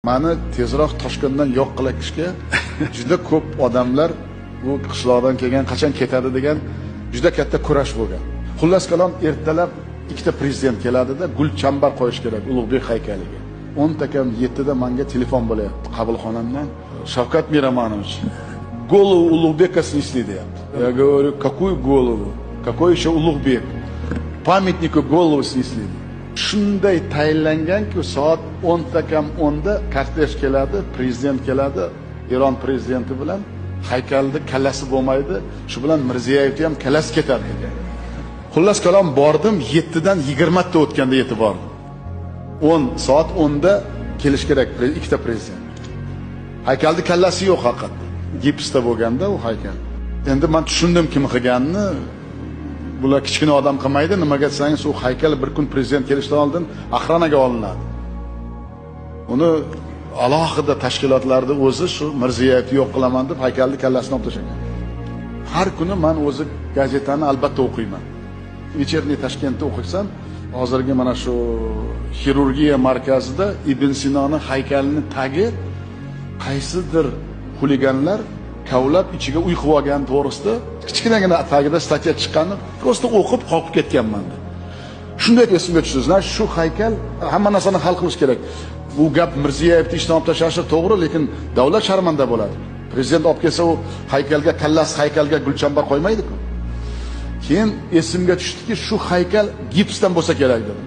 Mani tezroq Toshkentdan yo'q qilishga juda ko'p odamlar bu qishloqdan kelgan, qachon ketadi degan juda katta kurash bo'lgan. Xullas kalom, ertalab ikkita prezident keladida gulchambar qo'yish kerak Ulug'bek haykaliga. 10 takam 7 da menga telefon bo'lyapti qabulxonamdan. Shavkat Miramonovich, голову Улугбека снесли, deyapti. Я говорю, какую голову? Какой еще Улугбек? Памятнику голову снесли. Shunday tayinlanganki, soat 10 takam 10 da kortej keladi, prezident keladi, Eron prezidenti bilan haykalda kallasi bo'lmaydi, shu bilan Mirziyoyevni ham kallasi ketadi degan. Xullas kalom bordim, 7 dan 20 ta o'tganda yetib bordim. 10 soat 10 da kelish kerak ikkita prezident. Haykalda kallasi yo'q haqiqatda. Gipsda bo'lganda u haykal. Endi men tushundim kim qilganini. Bular kichkina odam qilmaydi, nimaga desangiz, u haykal bir kun prezident kelishdan oldin axronaga olinadi. Uni alohida tashkilotlarda o'zi shu Mirziyoyevni yo'q qilaman deb haykalni kallasini olib tashlagan. Har kuni men o'zi gazetani albatta o'qiyman. Вечерний Toshkentda o'qisam, hozirgi mana shu xirurgiya markazida Ibn Sinoning haykalini tagi qaysidir xuliganlar kavlab ichiga uy qilib olgan to'g'risida kichkinagina tagida statya chiqqanini prosta o'qib qolib ketganman. Shunday esimga tushdi. Shu haykal hamma narsani hal qilish kerak. Bu gap Mirziyoyevni ishdan olib tashlashi to'g'ri, lekin davlat sharmanda bo'ladi. Prezident olib kelsa u haykalga kallasi haykalga gulchambar qo'ymaydi-ku. Keyin esimga tushdiki, shu haykal gipsdan bo'lsa kerak dedim.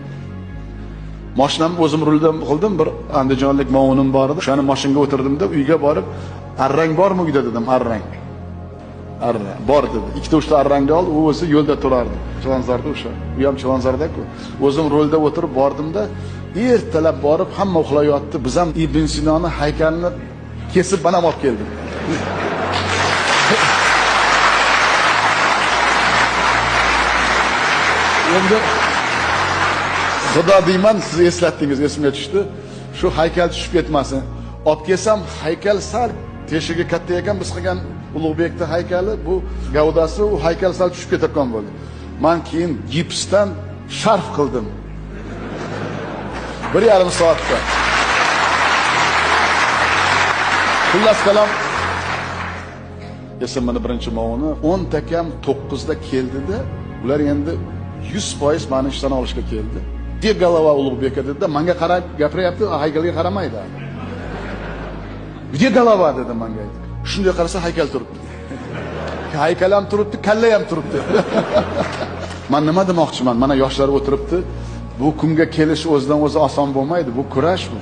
Mashinamni o'zim ruldan qildim, bir andijonlik movunim bor edi. O'shani mashinaga o'tirdim-da, uyga borib, arrang bormi uyda dedim, arrang. Arrang bor dedi. Ikkita uchta arrangni oldi, u o'zi yo'lda turardi. Chilonzorda o'sha. U ham Chilonzorda-ku. O'zim rolda o'tirib bordim-da, ertalab borib hamma uxlayotdi. Biz ham Ibn Sinoning haykalini kesib banam olib keldik. Endi Xudo deyman, siz eslatdingiz, esimga tushdi. Shu haykal tushib ketmasin. Olib kelsam, haykal sal teshigi katta ekan, biz qilgan Ulug'bekning haykali, bu gavdasi u haykal sal tushib ketgan bo'ldi. Men keyin gipsdan sharf qildim. 1,5 soatda. Xullas kalom, esimni birinchi movuni 10 takam 9 da keldida, ular endi 100% meni ishdan olishga keldi. Где голова Улугбека dedi, menga qarab gapiryapti, haykalga qaramaydi. Где голова dedi menga. Shunday qarasa haykal turibdi. Haykal ham turibdi, kalla ham turibdi. Men nima demoqchiman? Mana yoshlar o'tiribdi. Bu kunga kelish o'zidan o'zi oson bo'lmaydi. Bu kurash bu.